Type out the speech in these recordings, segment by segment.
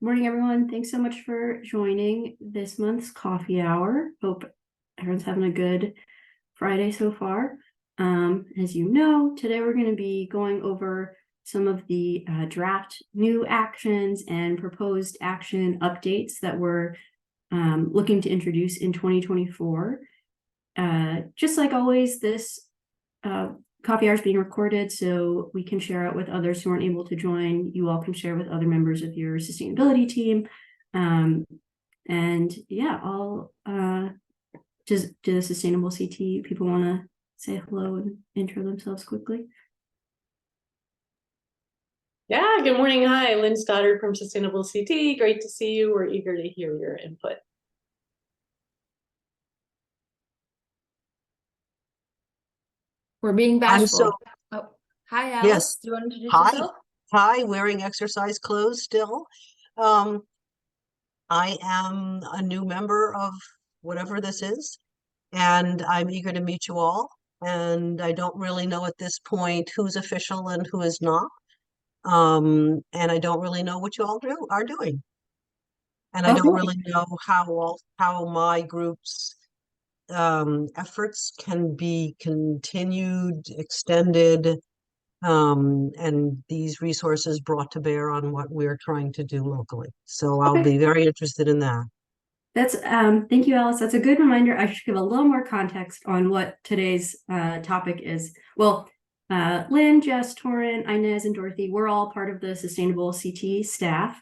Morning, everyone. Thanks so much for joining this month's coffee hour. Hope everyone's having a good Friday so far. As you know, today we're going to be going over some of the draft new actions and proposed action updates that we're looking to introduce in 2024. Just like always, this coffee hour is being recorded so we can share it with others who aren't able to join. You all can share with other members of your sustainability team. And yeah, I'll just do the Sustainable CT. People want to say hello and intro themselves quickly. Yeah, good morning. Hi, Lynn Stoddard from Sustainable CT. Great to see you. We're eager to hear your input. We're being bashful. Oh, hi, Alice. yes. Do you want to introduce Hi. yourself? Hi, wearing exercise clothes still. I am a new member of whatever this is, and I'm eager to meet you all. And I don't really know at this point who's official and who is not. And I don't really know what you all are doing. And I don't really know how my group's efforts can be continued, extended, and these resources brought to bear on what we're trying to do locally. So I'll be very interested in that. That's thank you, Alice. That's a good reminder. I should give a little more context on what today's topic is. Well, Lynn, Jess, Torrin, Inez, and Dorothy, we're all part of the Sustainable CT staff.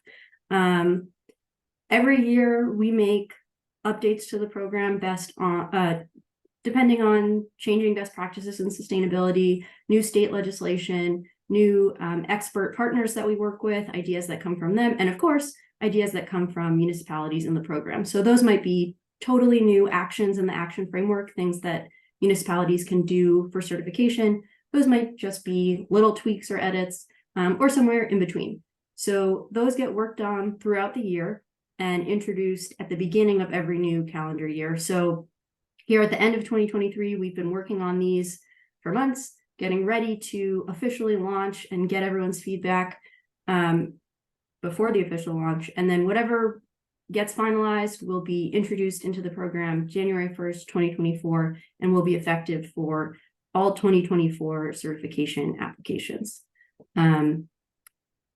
Every year we make updates to the program based on depending on changing best practices in sustainability, new state legislation, new expert partners that we work with, ideas that come from them, and of course, ideas that come from municipalities in the program. So those might be totally new actions in the action framework, things that municipalities can do for certification. Those might just be little tweaks or edits or somewhere in between. So those get worked on throughout the year and introduced at the beginning of every new calendar year. So here at the end of 2023, we've been working on these for months, getting ready to officially launch and get everyone's feedback before the official launch. And then whatever gets finalized will be introduced into the program January 1st, 2024, and will be effective for all 2024 certification applications.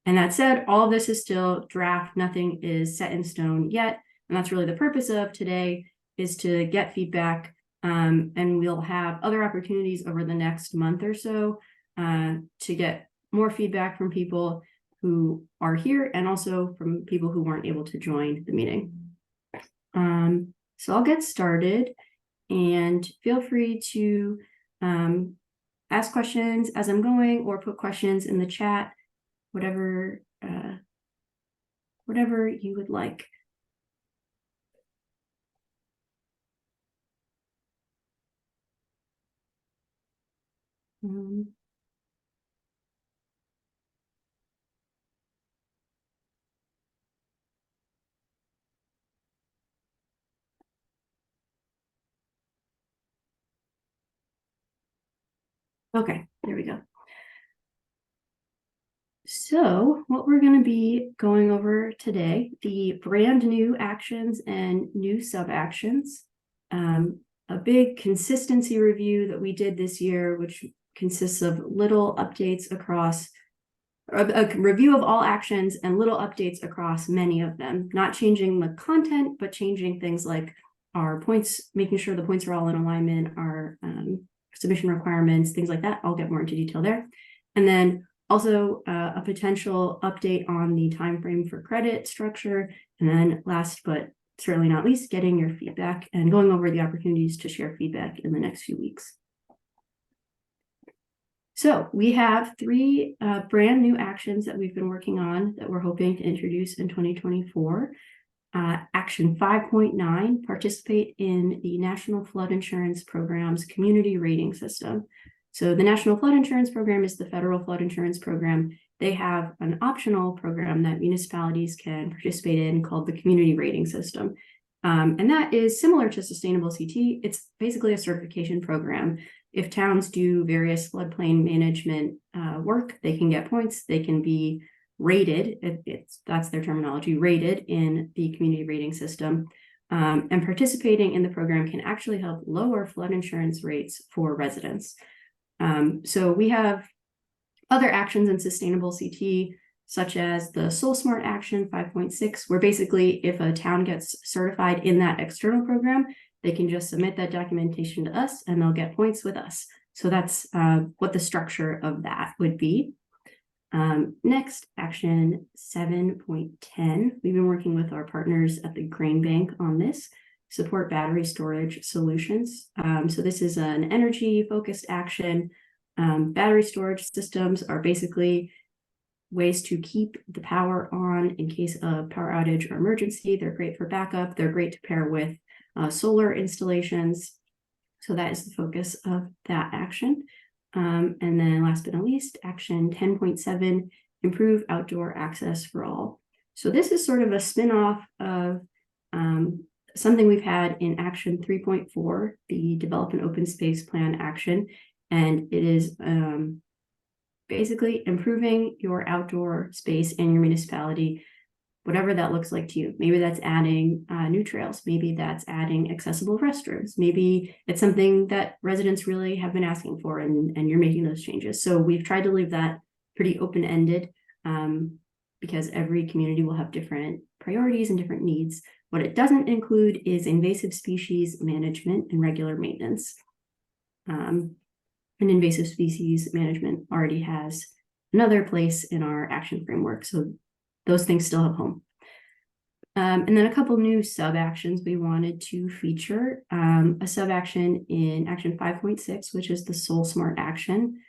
And that said, all of this is still draft. Nothing is set in stone yet. And that's really the purpose of today, is to get feedback, and we'll have other opportunities over the next month or so to get more feedback from people who are here and also from people who weren't able to join the meeting. So I'll get started, and feel free to ask questions as I'm going or put questions in the chat, whatever you would like. Okay, there we go. So what we're going to be going over today, the brand new actions and new sub-actions, a big consistency review that we did this year, which consists of little updates across a review of all actions and little updates across many of them, not changing the content, but changing things like our points, making sure the points are all in alignment, our submission requirements, things like that. I'll get more into detail there. And then also a potential update on the time frame for credit structure. And then last but certainly not least, getting your feedback and going over the opportunities to share feedback in the next few weeks. So we have three brand new actions that we've been working on that we're hoping to introduce in 2024. Action 5.9, participate in the National Flood Insurance Program's community rating system. So the National Flood Insurance Program is the federal flood insurance program. They have an optional program that municipalities can participate in called the community rating system. And that is similar to Sustainable CT. It's basically a certification program. If towns do various floodplain management work, they can get points. They can be rated, that's their terminology, rated in the community rating system. And participating in the program can actually help lower flood insurance rates for residents. So we have other actions in sustainable CT, such as the Soul Smart Action 5.6, where basically if a town gets certified in that external program, they can just submit that documentation to us and they'll get points with us. So that's what the structure of that would be. Next, action 7.10. We've been working with our partners at the Grain Bank on this, support battery storage solutions. So this is an energy-focused action. Battery storage systems are basically ways to keep the power on in case of power outage or emergency. They're great for backup. They're great to pair with solar installations. So that is the focus of that action. And then last but not least, action 10.7, improve outdoor access for all. So this is sort of a spin-off of something we've had in action 3.4, the develop an open space plan action. And it is basically improving your outdoor space in your municipality, whatever that looks like to you. Maybe that's adding new trails. Maybe that's adding accessible restrooms. Maybe it's something that residents really have been asking for and you're making those changes. So we've tried to leave that pretty open-ended because every community will have different priorities and different needs. What it doesn't include is invasive species management and regular maintenance. And invasive species management already has another place in our action framework. So those things still have home. And then a couple new sub-actions we wanted to feature. A sub-action in action 5.6, which is the Soul Smart action.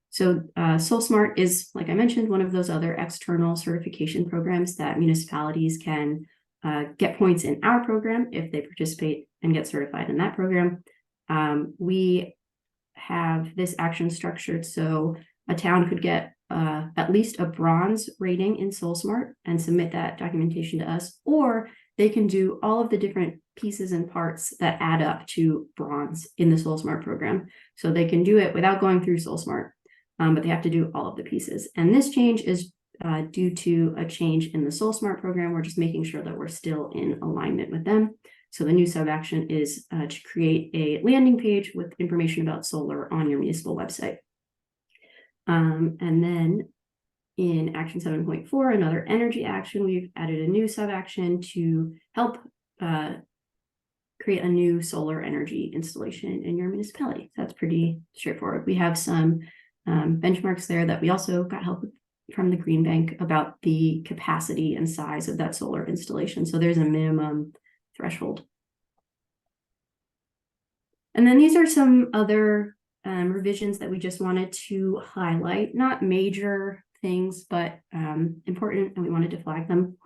So Soul Smart is, like I mentioned, one of those other external certification programs that municipalities can get points in our program if they participate and get certified in that program. We have this action structured so a town could get at least a bronze rating in Soul Smart and submit that documentation to us, or they can do all of the different pieces and parts that add up to bronze in the Soul Smart program. So they can do it without going through Soul Smart, but they have to do all of the pieces. And this change is due to a change in the Soul Smart program. We're just making sure that we're still in alignment with them. So the new sub-action is to create a landing page with information about solar on your municipal website. And then in action 7.4, another energy action, we've added a new sub-action to help create a new solar energy installation in your municipality. That's pretty straightforward. We have some benchmarks there that we also got help with from the Green Bank about the capacity and size of that solar installation. So there's a minimum threshold. And then these are some other revisions that we just wanted to highlight, not major things, but important, and we wanted to flag them.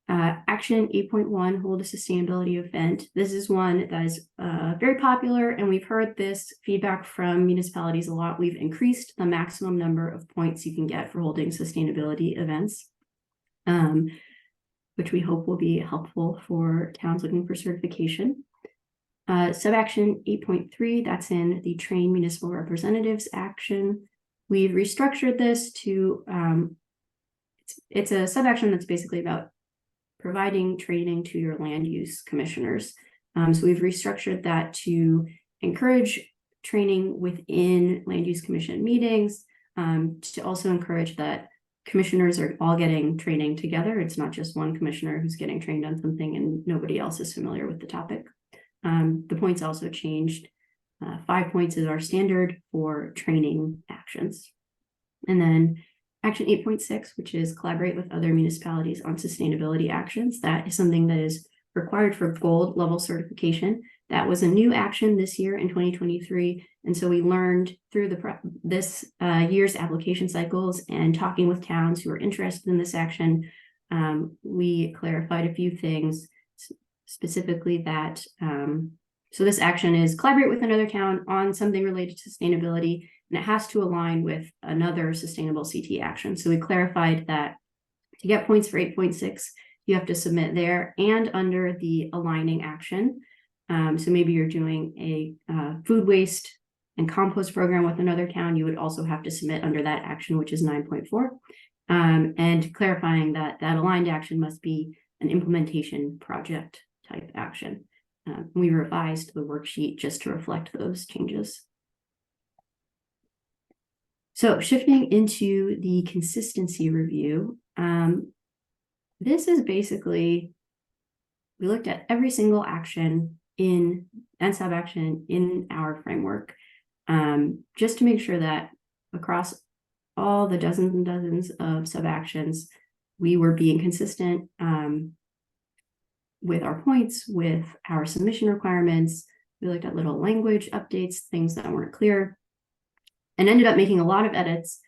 Action 8.1, hold a sustainability event. This is one that is very popular, and we've heard this feedback from municipalities a lot. We've increased the maximum number of points you can get for holding sustainability events, which we hope will be helpful for towns looking for certification. Sub-action 8.3, that's in the train municipal representatives action. We've restructured this to, it's a sub-action that's basically about providing training to your land use commissioners. So we've restructured that to encourage training within land use commission meetings, to also encourage that commissioners are all getting training together. It's not just one commissioner who's getting trained on something and nobody else is familiar with the topic. The points also changed. 5 points is our standard for training actions. And then action 8.6, which is collaborate with other municipalities on sustainability actions. That is something that is required for gold level certification. That was a new action this year in 2023. And so we learned through this year's application cycles and talking with towns who are interested in this action, we clarified a few things, specifically that, so this action is collaborate with another town on something related to sustainability, and it has to align with another sustainable CT action. So we clarified that to get points for 8.6, you have to submit there and under the aligning action. So maybe you're doing a food waste and compost program with another town, you would also have to submit under that action, which is 9.4. and clarifying that that aligned action must be an implementation project type action. We revised the worksheet just to reflect those changes. So shifting into the consistency review, this is basically, we looked at every single action and sub-action in our framework, just to make sure that across all the dozens and dozens of sub-actions, we were being consistent with our points, with our submission requirements. We looked at little language updates, things that weren't clear, and ended up making a lot of edits,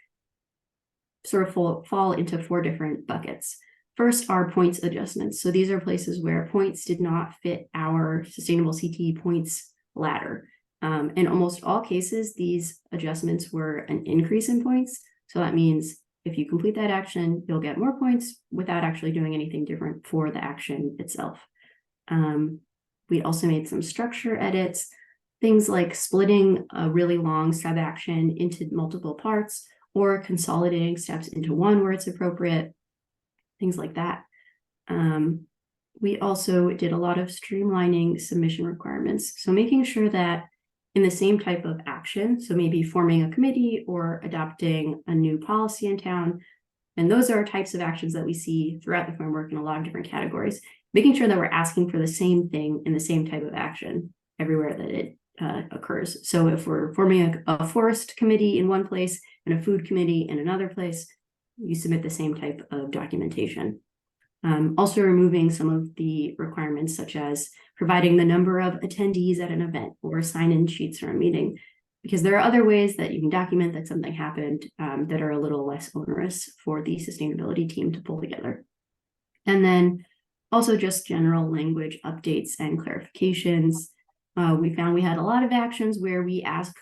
sort of fall into 4 different buckets. First are points adjustments. So these are places where points did not fit our sustainable CT points ladder. In almost all cases, these adjustments were an increase in points. So that means if you complete that action, you'll get more points without actually doing anything different for the action itself. We also made some structure edits, things like splitting a really long sub-action into multiple parts or consolidating steps into one where it's appropriate, things like that. We also did a lot of streamlining submission requirements. So making sure that in the same type of action, so maybe forming a committee or adopting a new policy in town, and those are types of actions that we see throughout the framework in a lot of different categories, making sure that we're asking for the same thing in the same type of action everywhere that it occurs. So if we're forming a forest committee in one place and a food committee in another place, you submit the same type of documentation. Also removing some of the requirements, such as providing the number of attendees at an event or sign-in sheets for a meeting, because there are other ways that you can document that something happened that are a little less onerous for the sustainability team to pull together. And then also just general language updates and clarifications. We found we had a lot of actions where we ask,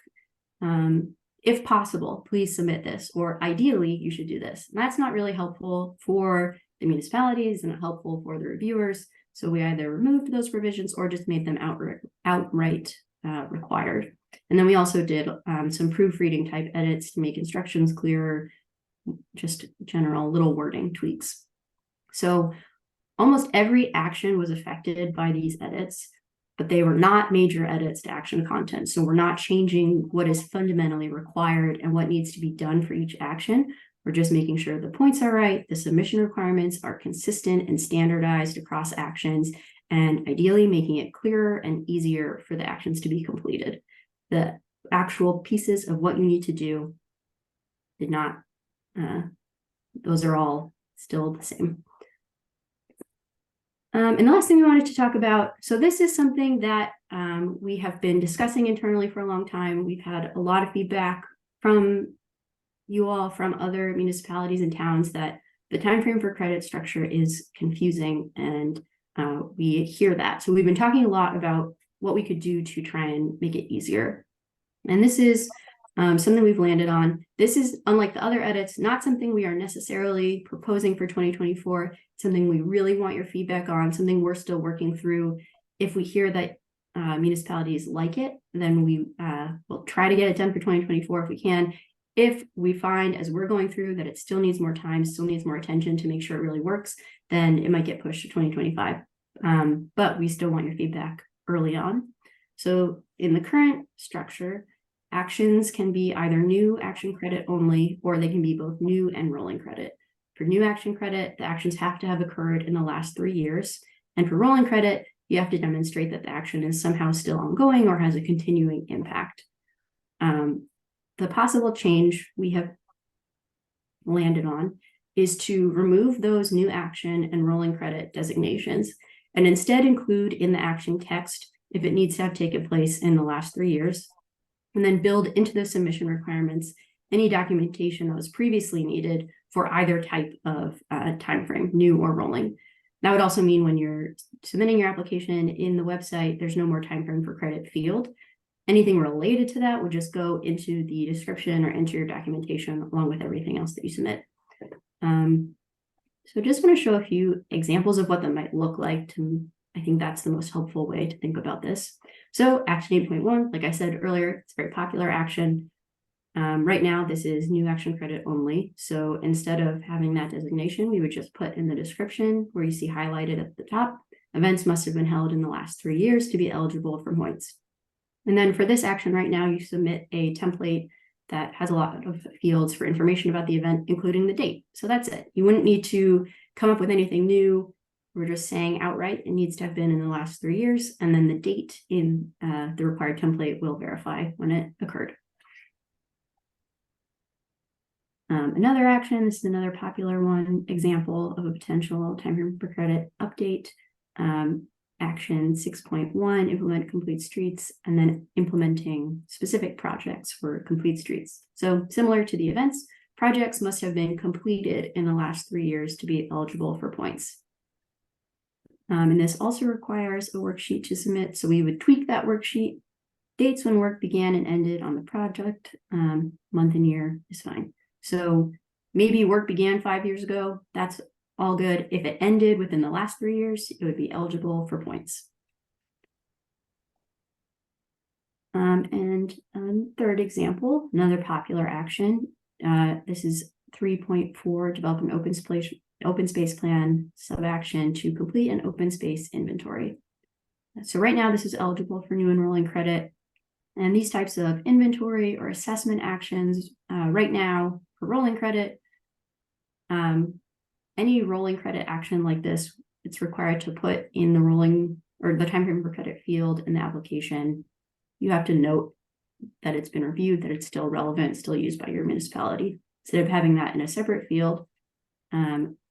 if possible, please submit this, or ideally you should do this. And that's not really helpful for the municipalities and helpful for the reviewers. So we either removed those provisions or just made them outright required. And then we also did some proofreading type edits to make instructions clearer, just general little wording tweaks. So almost every action was affected by these edits, but they were not major edits to action content. So we're not changing what is fundamentally required and what needs to be done for each action. We're just making sure the points are right, the submission requirements are consistent and standardized across actions, and ideally making it clearer and easier for the actions to be completed. The actual pieces of what you need to do did not, those are all still the same. And the last thing we wanted to talk about, so this is something that we have been discussing internally for a long time. We've had a lot of feedback from you all, from other municipalities and towns, that the timeframe for credit structure is confusing, and we hear that. So we've been talking a lot about what we could do to try and make it easier. And this is something we've landed on. This is, unlike the other edits, not something we are necessarily proposing for 2024, something we really want your feedback on, something we're still working through. If we hear that municipalities like it, then we will try to get it done for 2024 if we can. If we find as we're going through that it still needs more time, still needs more attention to make sure it really works, then it might get pushed to 2025. But we still want your feedback early on. So in the current structure, actions can be either new action credit only, or they can be both new and rolling credit. For new action credit, the actions have to have occurred in the last 3 years. And for rolling credit, you have to demonstrate that the action is somehow still ongoing or has a continuing impact. The possible change we have landed on is to remove those new action and rolling credit designations and instead include in the action text if it needs to have taken place in the last 3 years, and then build into the submission requirements any documentation that was previously needed for either type of timeframe, new or rolling. That would also mean when you're submitting your application in the website, there's no more timeframe for credit field. Anything related to that would just go into the description or into your documentation along with everything else that you submit. So just want to show a few examples of what that might look like. I think that's the most helpful way to think about this. So action 8.1, like I said earlier, it's a very popular action. Right now, this is new action credit only. So instead of having that designation, we would just put in the description where you see highlighted at the top, events must have been held in the last 3 years to be eligible for points. And then for this action right now, you submit a template that has a lot of fields for information about the event, including the date. So that's it. You wouldn't need to come up with anything new. We're just saying outright it needs to have been in the last 3 years, and then the date in the required template will verify when it occurred. Another action, this is another popular one, example of a potential time frame for credit update. Action 6.1, implement complete streets, and then implementing specific projects for complete streets. So similar to the events, projects must have been completed in the last 3 years to be eligible for points. And this also requires a worksheet to submit. So we would tweak that worksheet. Dates when work began and ended on the project, month and year is fine. So maybe work began 5 years ago. That's all good. If it ended within the last 3 years, it would be eligible for points. And third example, another popular action. This is 3.4, develop an open space plan sub-action to complete an open space inventory. So right now, this is eligible for new enrolling credit. And these types of inventory or assessment actions right now for rolling credit, any rolling credit action like this, it's required to put in the rolling or the time frame for credit field in the application. You have to note that it's been reviewed, that it's still relevant, still used by your municipality. Instead of having that in a separate field,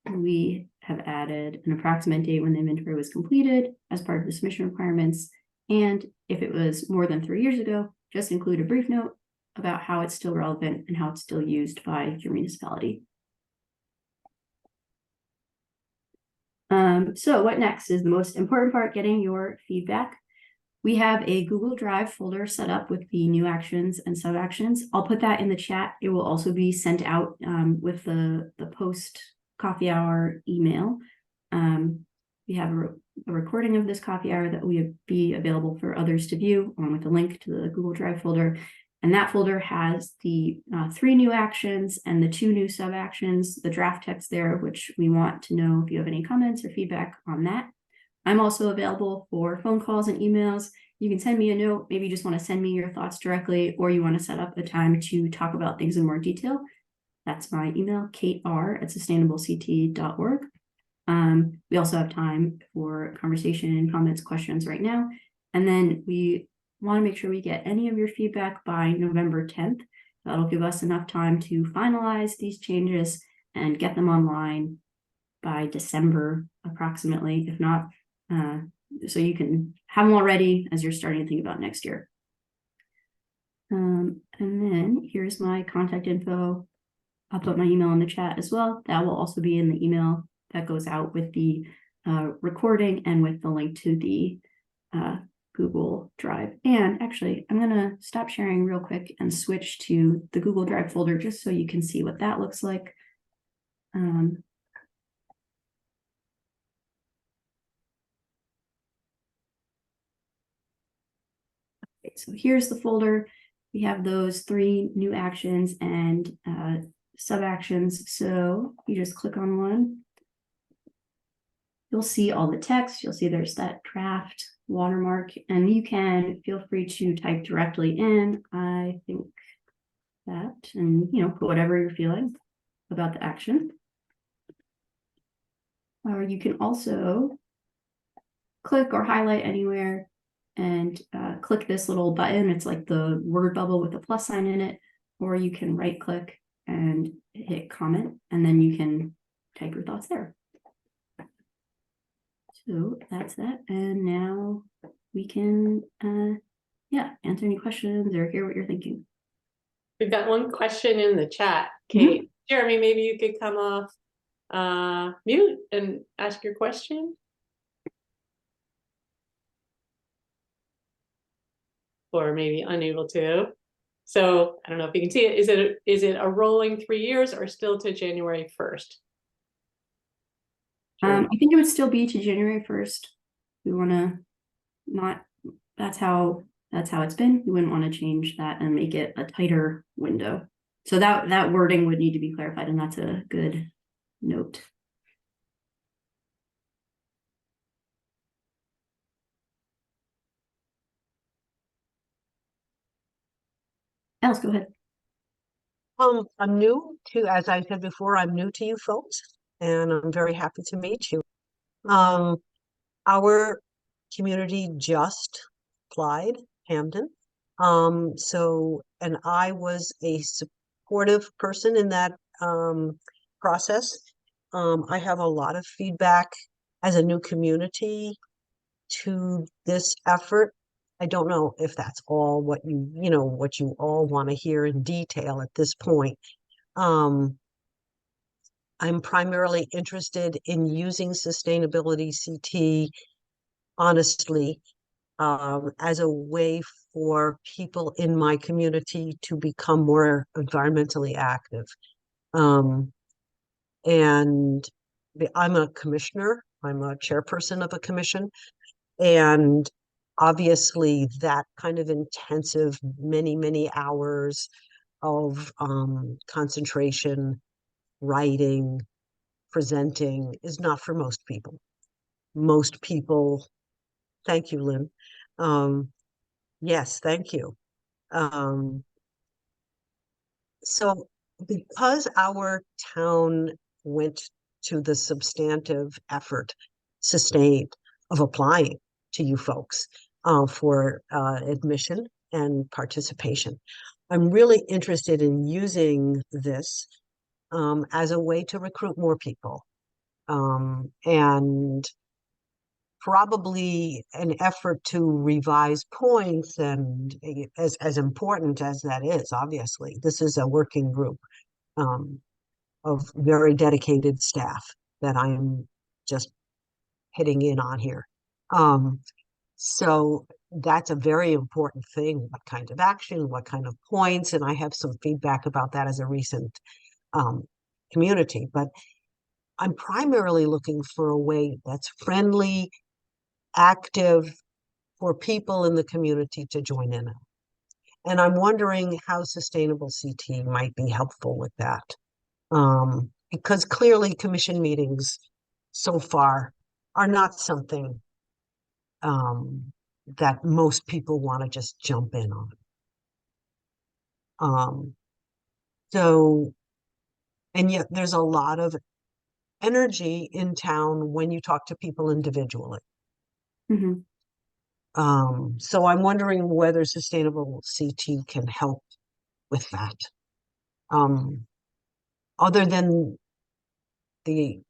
we have added an approximate date when the inventory was completed as part of the submission requirements. And if it was more than 3 years ago, just include a brief note about how it's still relevant and how it's still used by your municipality. So what next is the most important part, getting your feedback. We have a Google Drive folder set up with the new actions and sub actions. I'll put that in the chat. It will also be sent out with the post coffee hour email. We have a recording of this coffee hour that will be available for others to view, along with a link to the Google Drive folder. And that folder has the 3 new actions and the 2 new sub actions, the draft text there, which we want to know if you have any comments or feedback on that. I'm also available for phone calls and emails. You can send me a note. Maybe you just want to send me your thoughts directly, or you want to set up a time to talk about things in more detail. That's my email, kater@sustainablecT.org. We also have time for conversation and comments, questions right now. And then we want to make sure we get any of your feedback by November 10th. That'll give us enough time to finalize these changes and get them online by December approximately, if not, so you can have them already as you're starting to think about next year. And then here's my contact info. I'll put my email in the chat as well. That will also be in the email that goes out with the recording and with the link to the Google Drive. And actually, I'm gonna stop sharing real quick and switch to the Google Drive folder just so you can see what that looks like. Okay, so here's the folder. We have those 3 new actions and sub actions. So you just click on one. You'll see all the text. You'll see there's that draft watermark, and you can feel free to type directly in, I think that, and put whatever you're feeling about the action. Or you can also click or highlight anywhere and click this little button. It's like the word bubble with a plus sign in it, or you can right click and hit comment, and then you can type your thoughts there. So that's that. And now we can, answer any questions or hear what you're thinking. We've got one question in the chat, Kate. Jeremy, maybe you could come off mute and ask your question. Or maybe unable to. So I don't know if you can see it. Is it a rolling 3 years or still to January 1st? I think it would still be to January 1st. We want to not, that's how that's how it's been. We wouldn't want to change that and make it a tighter window. So that wording would need to be clarified, and that's a good note. Alice, go ahead. I'm new to, as I said before, I'm new to you folks, and I'm very happy to meet you. Our community just applied, Hamden. And I was a supportive person in that process. I have a lot of feedback as a new community to this effort. I don't know if that's all what what you all want to hear in detail at this point. I'm primarily interested in using sustainability CT, honestly, as a way for people in my community to become more environmentally active. And I'm a commissioner, I'm a chairperson of a commission, and obviously that kind of intensive, many hours of concentration, writing, presenting is not for most people. Most people, thank you, Lynn. Yes, thank you. So because our town went to the substantive effort sustained of applying to you folks for admission and participation, I'm really interested in using this as a way to recruit more people, and probably an effort to revise points. And as important as that is, obviously, this is a working group of very dedicated staff that I'm just hitting in on here. So that's a very important thing. What kind of action, what kind of points, and I have some feedback about that as a recent community. But I'm primarily looking for a way that's friendly, active, for people in the community to join in. And I'm wondering how sustainable CT might be helpful with that. Because clearly commission meetings so far are not something that most people want to just jump in on. And yet there's a lot of energy in town when you talk to people individually. Mhm. So I'm wondering whether sustainable CT can help with that. Other than the,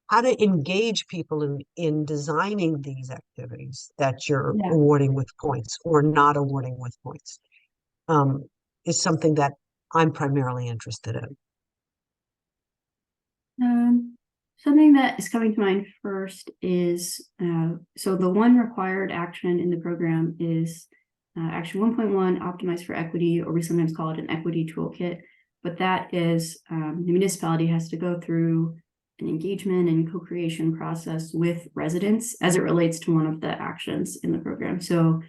how to engage people in designing these activities that you're Yeah. awarding with points or not awarding with points, is something that I'm primarily interested in. Something that is coming to mind first is, so the one required action in the program is action 1.1, optimize for equity, or we sometimes call it an equity toolkit. But that is the municipality has to go through an engagement and co-creation process with residents as it relates to one of the actions in the program. So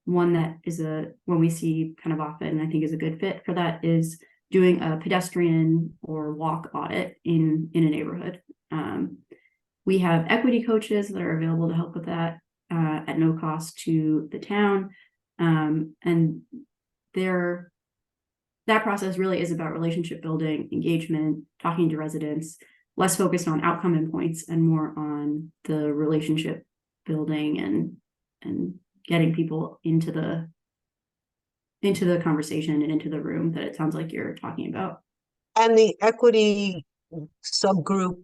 one that is one we see kind of often, and I think is a good fit for that, is doing a pedestrian or walk audit in a neighborhood. We have equity coaches that are available to help with that at no cost to the town. And that process really is about relationship building, engagement, talking to residents, less focused on outcome endpoints and more on the relationship building and getting people into the conversation and into the room that it sounds like you're talking about. And the equity subgroup,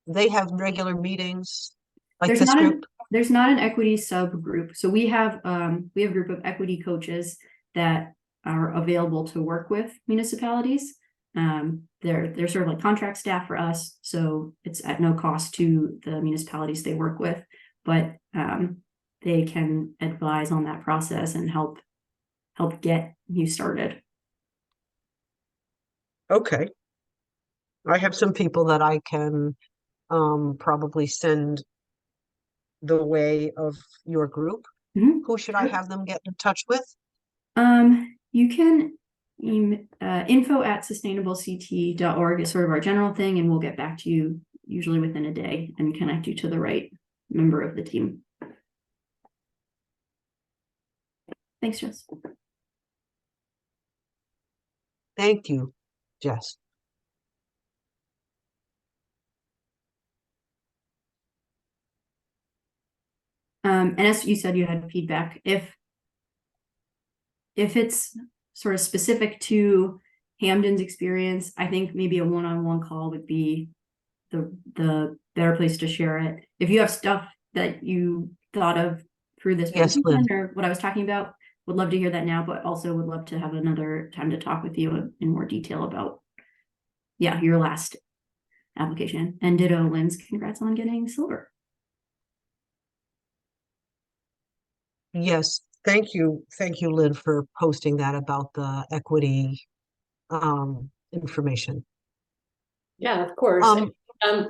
they have regular meetings like There's this not group? There's not an equity subgroup. So we have a group of equity coaches that are available to work with municipalities. They're sort of like contract staff for us, so it's at no cost to the municipalities they work with, but they can advise on that process and help get you started. Okay. I have some people that I can probably send the way of your group. Mhm. Who should I have them get in touch with? You can info@sustainablect.org is sort of our general thing, and we'll get back to you usually within a day and connect you to the right member of the team. Thanks, Jess. Thank you, Jess. And as you said, you had feedback. If it's sort of specific to Hamden's experience, I think maybe a one-on-one call would be the better place to share it. If you have stuff that you thought of through this Yes, Lynn. presentation or what I was talking about, would love to hear that now, but also would love to have another time to talk with you in more detail about, yeah, your last application. And ditto, Lynn's congrats on getting silver. Yes, thank you, Lynn, for posting that about the equity information. Yeah, of course. Um,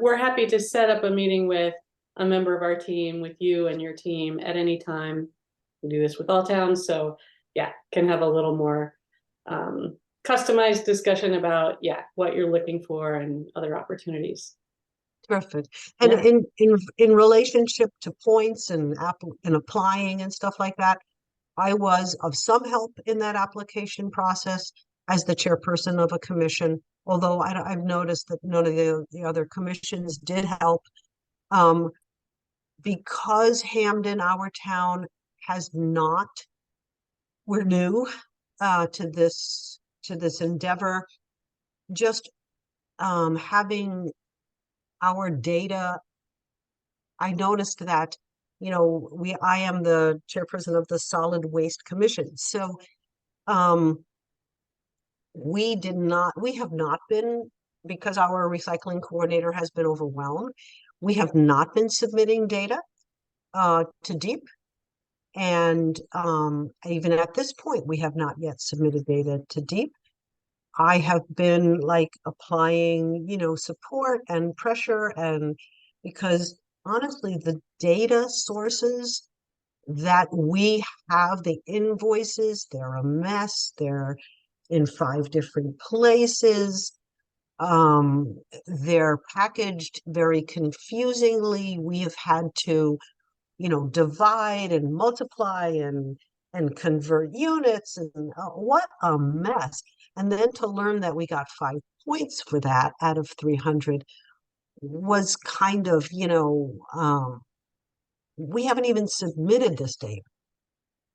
We're happy to set up a meeting with a member of our team, with you and your team at any time. We do this with all towns, so yeah, can have a little more customized discussion about, yeah, what you're looking for and other opportunities. Perfect. And Yeah. in relationship to points and applying and stuff like that, I was of some help in that application process as the chairperson of a commission, although I've noticed that none of the other commissions did help. Because Hamden, our town, has not, we're new to this endeavor, just having our data, I noticed that, I am the chairperson of the Solid Waste Commission. So we have not been, because our recycling coordinator has been overwhelmed, we have not been submitting data to DEEP. And even at this point, we have not yet submitted data to DEEP. I have been like applying, support and pressure, and because honestly, the data sources that we have, the invoices, they're a mess. They're in 5 different places. They're packaged very confusingly. We have had to, divide and multiply and convert units, and what a mess. And then to learn that we got 5 points for that out of 300 was kind of, we haven't even submitted this data.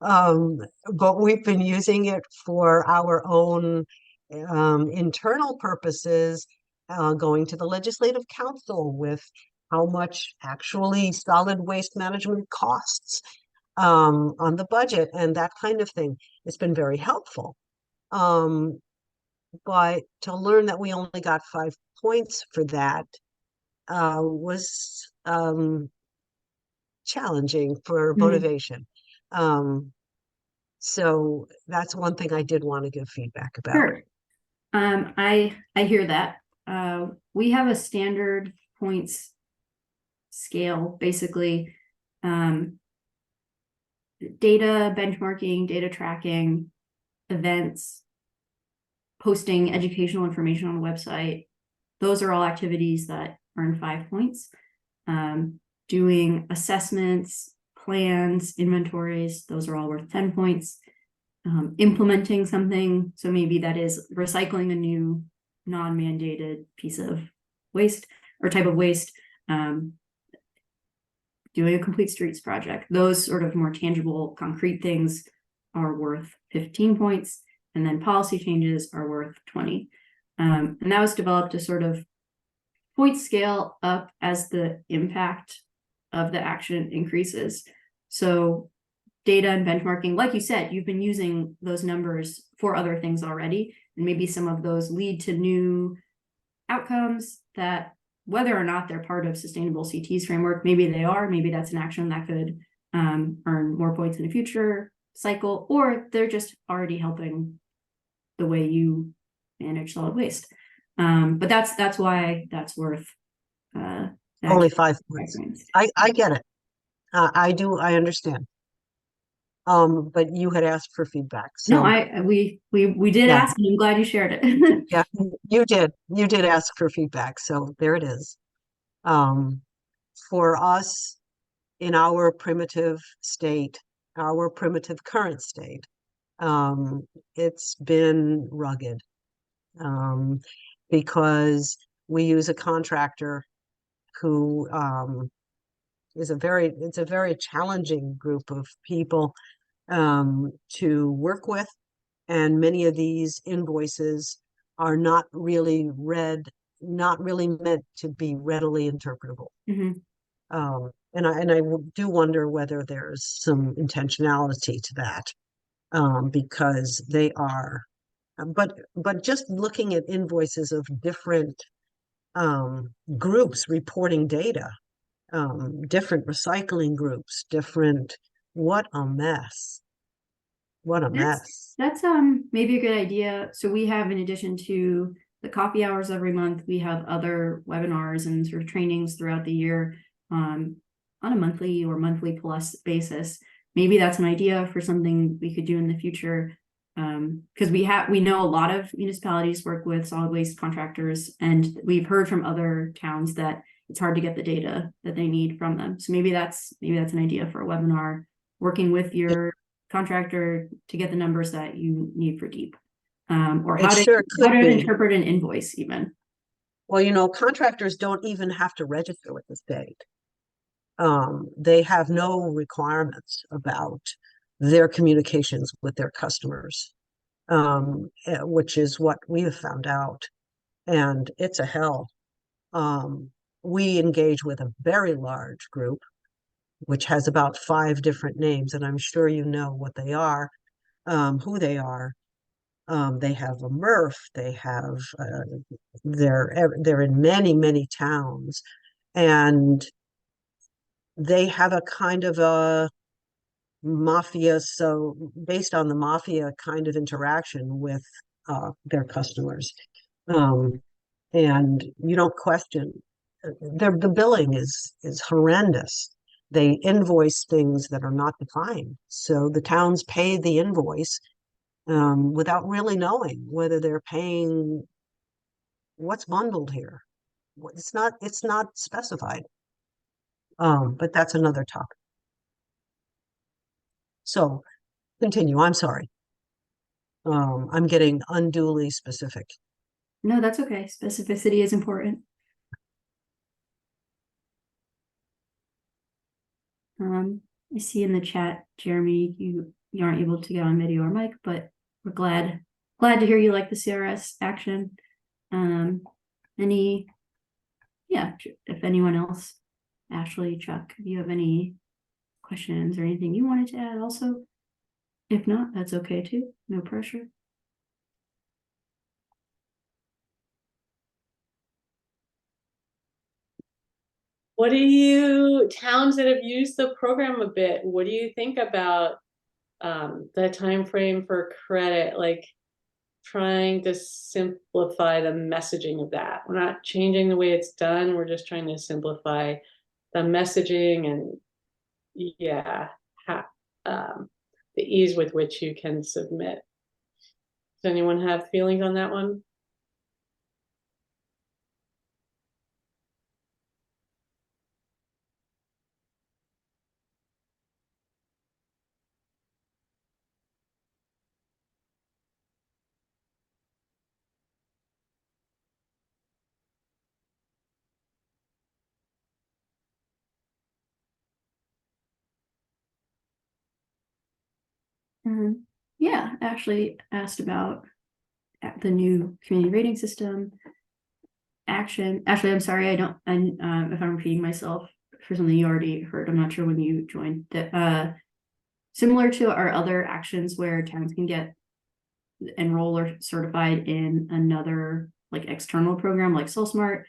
But we've been using it for our own internal purposes, going to the legislative council with how much actually solid waste management costs on the budget and that kind of thing. It's been very helpful. But to learn that we only got 5 points for that was challenging for motivation. So that's one thing I did want to give feedback about. Sure. I hear that. We have a standard points scale, basically. Data benchmarking, data tracking, events, posting educational information on the website. Those are all activities that earn 5 points. Doing assessments, plans, inventories, those are all worth 10 points. Implementing something, so maybe that is recycling a new non-mandated piece of waste or type of waste, doing a complete streets project. Those sort of more tangible, concrete things are worth 15 points, and then policy changes are worth 20. And that was developed to sort of point scale up as the impact of the action increases. So data and benchmarking, like you said, you've been using those numbers for other things already, and maybe some of those lead to new outcomes that, whether or not they're part of Sustainable CT's framework, maybe they are, maybe that's an action that could earn more points in a future cycle, or they're just already helping the way you manage solid waste. But that's why that's worth only 5 points. I get it. I understand. But you had asked for feedback, No, so we did Yeah. ask, and I'm glad you shared it. yeah, you did ask for feedback, so there it is. Um, for us in our primitive state, our primitive current state, it's been rugged. Because we use a contractor who it's a very challenging group of people to work with, and many of these invoices are not really not really meant to be readily interpretable. Mhm. And I do wonder whether there's some intentionality to that, because they are, but just looking at invoices of different groups reporting data, different recycling groups, what a mess. What a mess. That's maybe a good idea. So we have, in addition to the coffee hours every month, we have other webinars and sort of trainings throughout the year, on a monthly or monthly plus basis. Maybe that's an idea for something we could do in the future. Because we know a lot of municipalities work with solid waste contractors, and we've heard from other towns that it's hard to get the data that they need from them. So maybe that's an idea for a webinar, working with your contractor to get the numbers that you need for deep, or It how to sure could be. interpret an invoice even. Well, contractors don't even have to register with the state. They have no requirements about their communications with their customers, which is what we have found out. And it's a hell. We engage with a very large group, which has about 5 different names, and I'm sure you know what they are, who they are. They have a MRF. They have they're in many, many towns, and they have a kind of a mafia, so based on the mafia kind of interaction with their customers. And you don't question the billing is horrendous. They invoice things that are not defined. So the towns pay the invoice without really knowing whether they're paying what's bundled here. It's not specified. But that's another topic. So continue. I'm sorry. I'm getting unduly specific. No, that's okay. Specificity is important. I see in the chat, Jeremy, you aren't able to get on video or mic, but we're glad to hear you like the CRS action. If anyone else, Ashley, Chuck, if you have any questions or anything you wanted to add also, if not, that's okay too. No pressure. What towns that have used the program a bit, what do you think about the time frame for credit, like trying to simplify the messaging of that? We're not changing the way it's done, we're just trying to simplify the messaging and the ease with which you can submit. Does anyone have feelings on that one? Yeah, Ashley asked about the new community rating system action. Ashley, I'm sorry, if I'm repeating myself for something you already heard. I'm not sure when you joined. That similar to our other actions where towns can enroll or certified in another like external program like SoulSmart.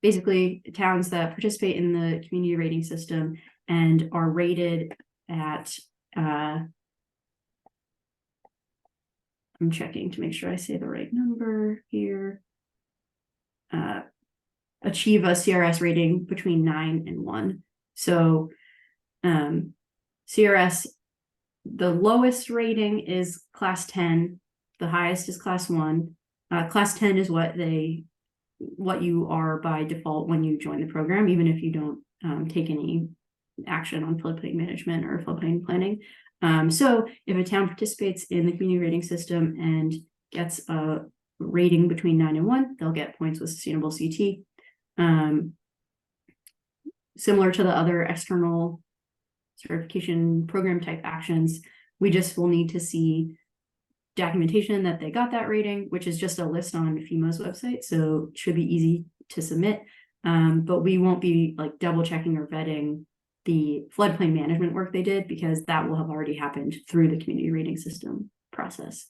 Basically, towns that participate in the community rating system and are rated at I'm checking to make sure I say the right number here. Achieve a CRS rating between 9 and 1. So CRS the lowest rating is class 10, the highest is class 1. Class 10 is what you are by default when you join the program, even if you don't take any action on floodplain management or floodplain planning. So if a town participates in the community rating system and gets a rating between 9 and 1, they'll get points with sustainable CT. Similar to the other external certification program type actions, we just will need to see documentation that they got that rating, which is just a list on FEMA's website, so it should be easy to submit. But we won't be like double checking or vetting the floodplain management work they did, because that will have already happened through the community rating system process.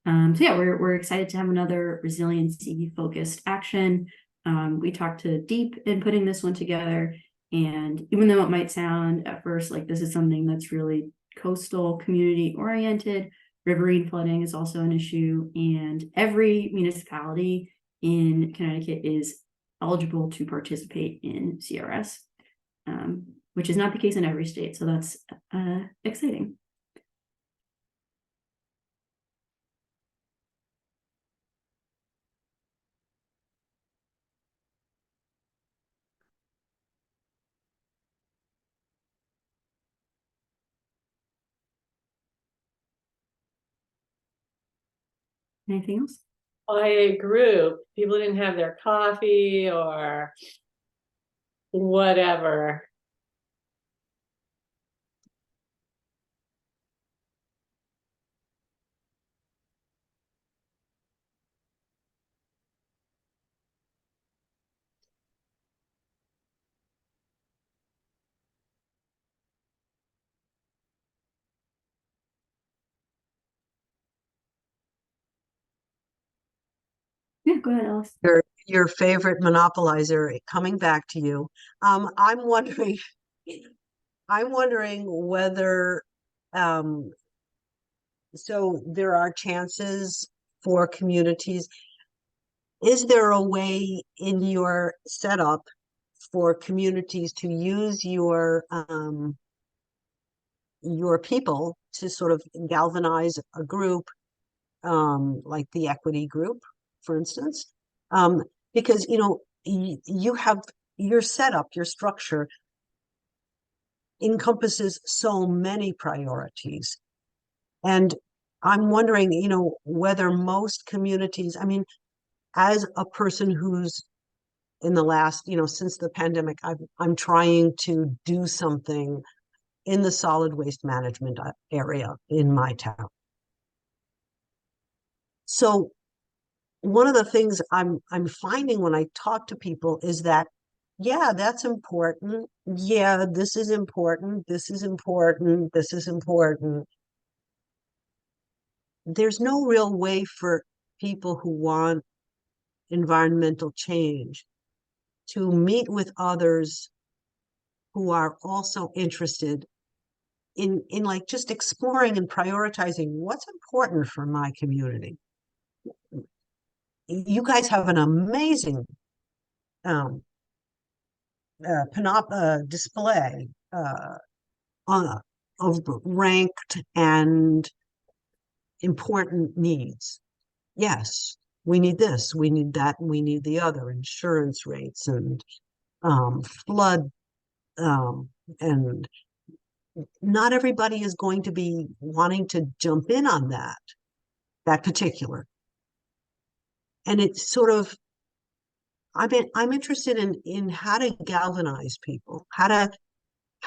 So yeah, we're excited to have another resiliency focused action. We talked to Deep in putting this one together, and even though it might sound at first like this is something that's really coastal community oriented, riverine flooding is also an issue, and every municipality in Connecticut is eligible to participate in CRS, which is not the case in every state. So that's exciting. Anything else? A group, people didn't have their coffee or whatever. Yeah, go ahead, Alice. Your favorite monopolizer coming back to you. I'm wondering whether so there are chances for communities. Is there a way in your setup for communities to use your people to sort of galvanize a group, like the equity group, for instance? Because you have your setup, your structure encompasses so many priorities. And I'm wondering, whether most communities, I mean, as a person who's in the last, since the pandemic, I'm trying to do something in the solid waste management area in my town. So one of the things I'm finding when I talk to people is that, yeah, that's important. Yeah, this is important. This is important. This is important. There's no real way for people who want environmental change to meet with others who are also interested in like just exploring and prioritizing what's important for my community. You guys have an amazing display of ranked and important needs. Yes, we need this, we need that, and we need the other, insurance rates and flood, and not everybody is going to be wanting to jump in on that particular. And it's sort of, I'm interested in how to galvanize people, how to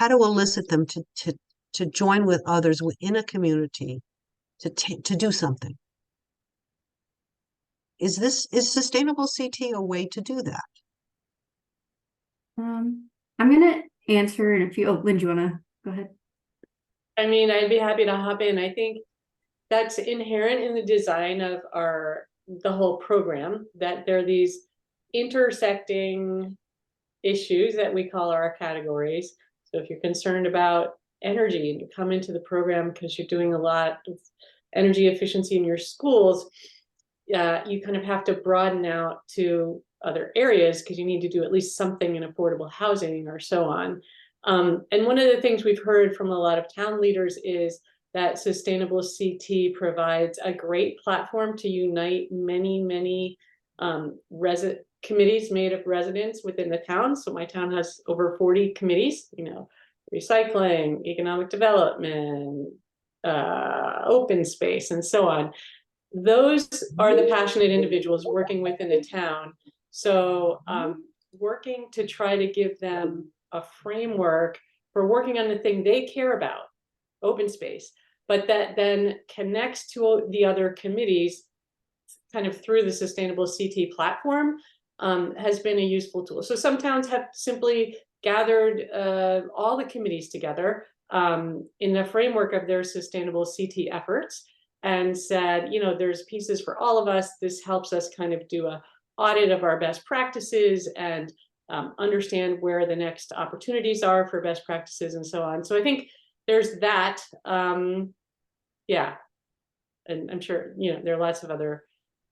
elicit them to join with others within a community to do something. Is sustainable CT a way to do that? I'm gonna answer in a few. Oh, Lynn, do you wanna go ahead? I mean, I'd be happy to hop in. I think that's inherent in the design of the whole program, that there are these intersecting issues that we call our categories. So if you're concerned about energy and you come into the program because you're doing a lot of energy efficiency in your schools, you kind of have to broaden out to other areas because you need to do at least something in affordable housing or so on. And one of the things we've heard from a lot of town leaders is that Sustainable CT provides a great platform to unite many committees made of residents within the town. So my town has over 40 committees, you know, recycling, economic development, open space, and so on. Those are the passionate individuals working within the town. So working to try to give them a framework for working on the thing they care about, open space, but that then connects to the other committees kind of through the Sustainable CT platform, has been a useful tool. So some towns have simply gathered all the committees together in the framework of their Sustainable CT efforts and said, you know, there's pieces for all of us. This helps us kind of do a audit of our best practices and understand where the next opportunities are for best practices and so on. So I think there's that. Yeah, and I'm sure, you know, there are lots of other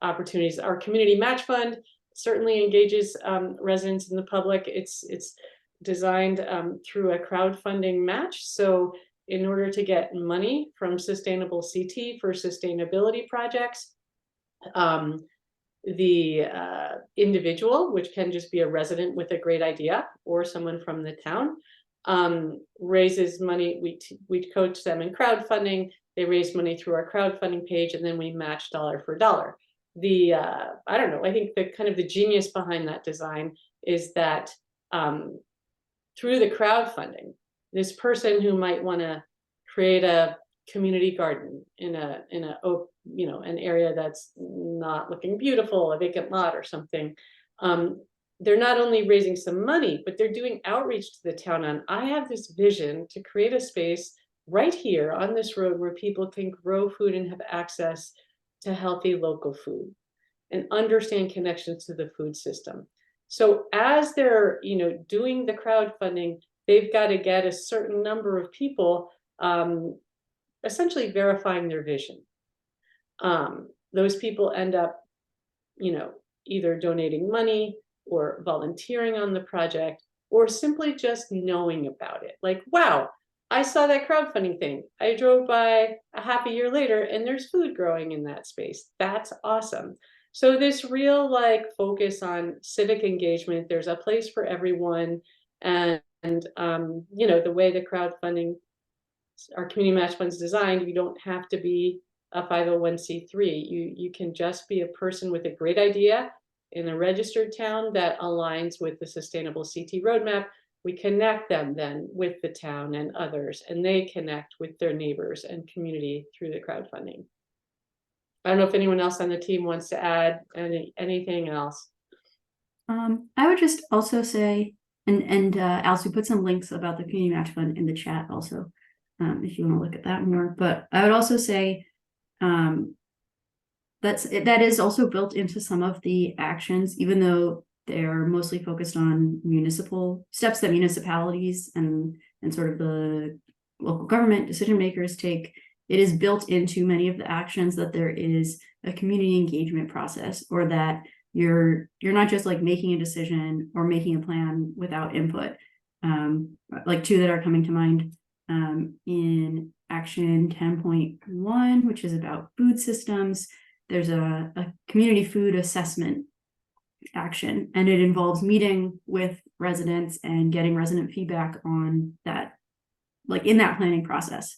opportunities. Our community match fund certainly engages residents and the public. It's designed through a crowdfunding match. So in order to get money from Sustainable CT for sustainability projects, the individual, which can just be a resident with a great idea or someone from the town, raises money. We coach them in crowdfunding. They raise money through our crowdfunding page, and then we match dollar for dollar. The I don't know, I think the kind of the genius behind that design is that through the crowdfunding, this person who might want to create a community garden in a you know, an area that's not looking beautiful, a vacant lot or something, they're not only raising some money, but they're doing outreach to the town on, I have this vision to create a space right here on this road where people can grow food and have access to healthy local food and understand connections to the food system. So as they're, you know, doing the crowdfunding, they've got to get a certain number of people essentially verifying their vision. Those people end up, you know, either donating money or volunteering on the project, or simply just knowing about it. Like, wow, I saw that crowdfunding thing. I drove by a half a year later and there's food growing in that space. That's awesome. So this real like focus on civic engagement, there's a place for everyone. And you know, the way the crowdfunding, our community match funds designed, you don't have to be a 501c3. You can just be a person with a great idea in a registered town that aligns with the Sustainable CT roadmap. We connect them then with the town and others, and they connect with their neighbors and community through the crowdfunding. I don't know if anyone else on the team wants to add anything else. I would just also say, and Alice, we put some links about the community match fund in the chat also, if you want to look at that more. But I would also say that is also built into some of the actions, even though they're mostly focused on municipal steps that municipalities and sort of the local government decision makers take. It is built into many of the actions that there is a community engagement process, or that you're not just like making a decision or making a plan without input. Like two that are coming to mind in action 10.1, which is about food systems. There's a community food assessment action, and it involves meeting with residents and getting resident feedback on that, like in that planning process.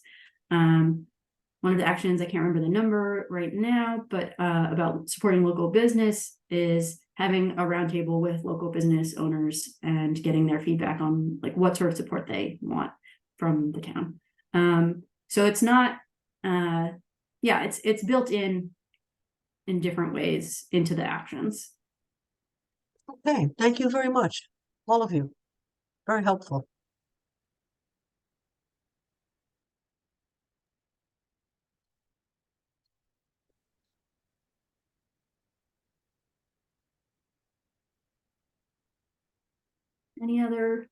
One of the actions, I can't remember the number right now, but about supporting local business is having a roundtable with local business owners and getting their feedback on like what sort of support they want from the town. So it's not, yeah, it's built in different ways into the actions. Okay, thank you very much, all of you. Very helpful. Any other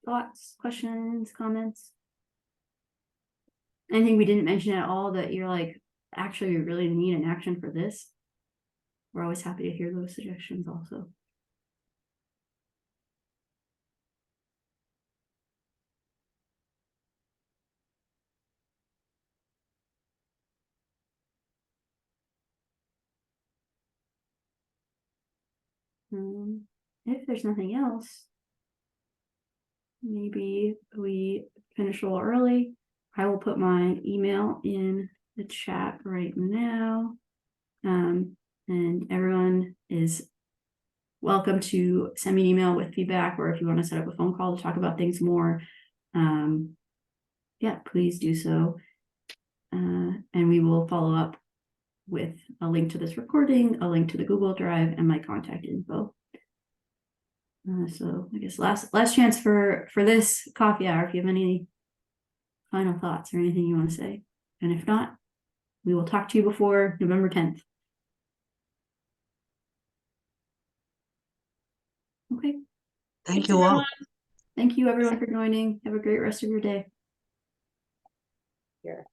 thoughts, questions, comments? Anything we didn't mention at all that you're like, actually, we really need an action for this? We're always happy to hear those suggestions also. If there's nothing else, maybe we finish a little early. I will put my email in the chat right now. And everyone is welcome to send me an email with feedback, or if you want to set up a phone call to talk about things more, yeah, please do so. And we will follow up with a link to this recording, a link to the Google Drive, and my contact info. So I guess last chance for this coffee hour, if you have any final thoughts or anything you want to say. And if not, we will talk to you before November 10th. Okay. Thank you all. Thank you everyone for joining. Have a great rest of your day. Here.